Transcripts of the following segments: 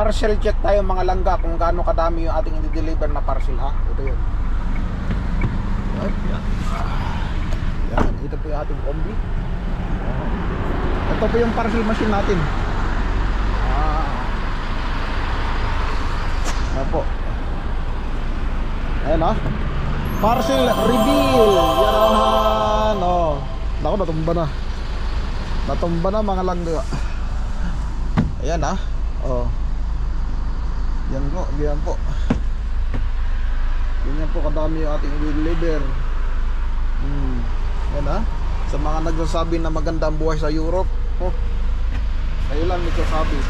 Parcel check tayo mga langga kung gaano kadami yung ating i-deliver na parcel ha. Ito yun. Yan, ito po yung ating combi. Ito po yung parcel machine natin. Ayan po. Ayan ha. Parcel reveal. Yan. Oh. Naku, natumba na. Natumba na mga langga. Ayan ha. Oh. Yan po, yan po. Ganyan po kadami yung ating i-deliver. Yan ha. Sa mga nagsasabi na maganda ang buhay sa Europe, oh, kayo lang nagsasabi.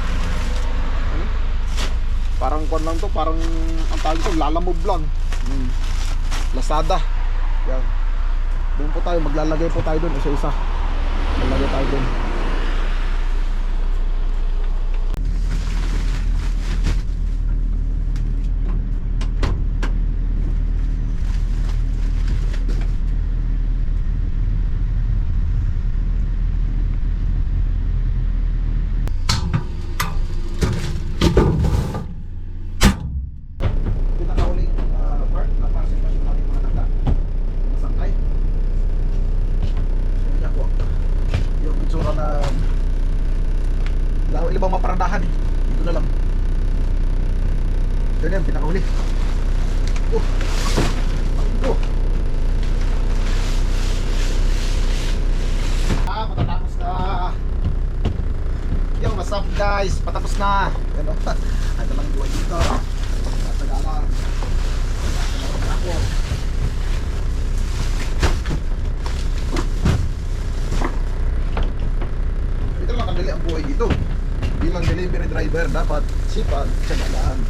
Parang kwan lang to, parang ang tawag ito, Lalamove lang. Lazada. Yan. Doon po tayo, maglalagay po tayo doon isa-isa. Maglalagay tayo doon. Ibang maparandahan eh. Dito na lang. Yan yan, pinakahuli. Matatapos na. Yo, what's up guys? Patapos na. Yan o. Ito lang buhay dito. Tatagalan. Ako. Ito lang kadali ang buhay dito. Bilang delivery driver dapat sipag, tsagaan.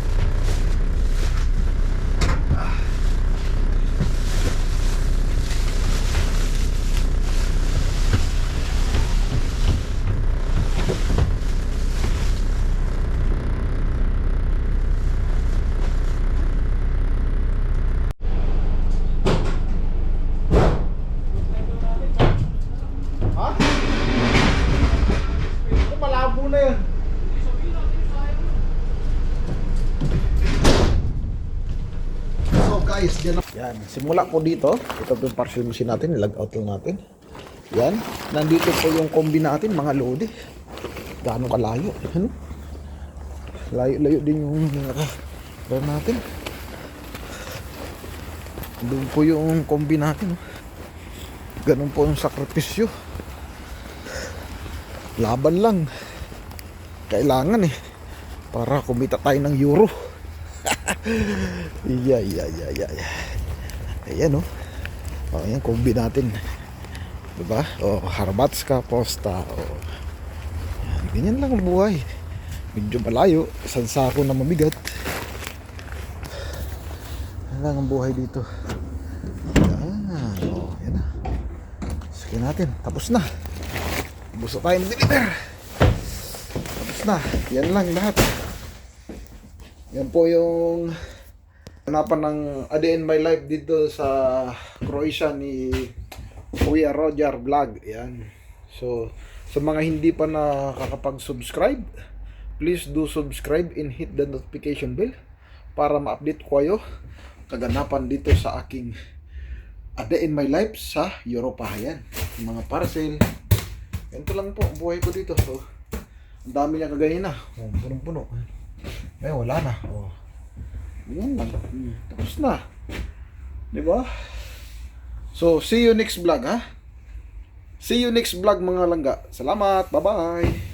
Ha? Ito malabo na yun. Guys, yan, simula po dito. Ito po yung parcel machine natin, nilag out lang natin. Yan, nandito po yung combi natin, mga lodi. Gaano kalayo, ano? Layo-layo din yung bar natin. Doon po yung combi natin. Ganun po yung sakripisyo. Laban lang. Kailangan eh. Para kumita tayo ng euro. Yeah. Ayan oh. Oh, ayan kombi natin. Diba? Oh, Harbatska Posta. Oh. Yan, ganyan lang ang buhay. Medyo malayo, isang sako na mabigat. Yan lang ang buhay dito. Yan. Oh, yan na. Sige natin, tapos na. Tapos na tayo mag-deliver. Tapos na. Yan lang lahat. Yan po yung hanapan ng A Day in My Life dito sa Croatia ni Kuya Roger Vlog. Yan. So, sa mga hindi pa nakakapag-subscribe, please do subscribe and hit the notification bell para ma-update ko kayo kaganapan dito sa aking A Day in My Life sa Europa. Yan. Yung mga parcel. Ganito lang po ang buhay ko dito. So, ang dami niya kagaya na. Oh, punong-puno. Ngayon wala na. Oh. Yan lang. Tapos na. Diba? So, see you next vlog ha. See you next vlog mga langga. Salamat. Bye-bye.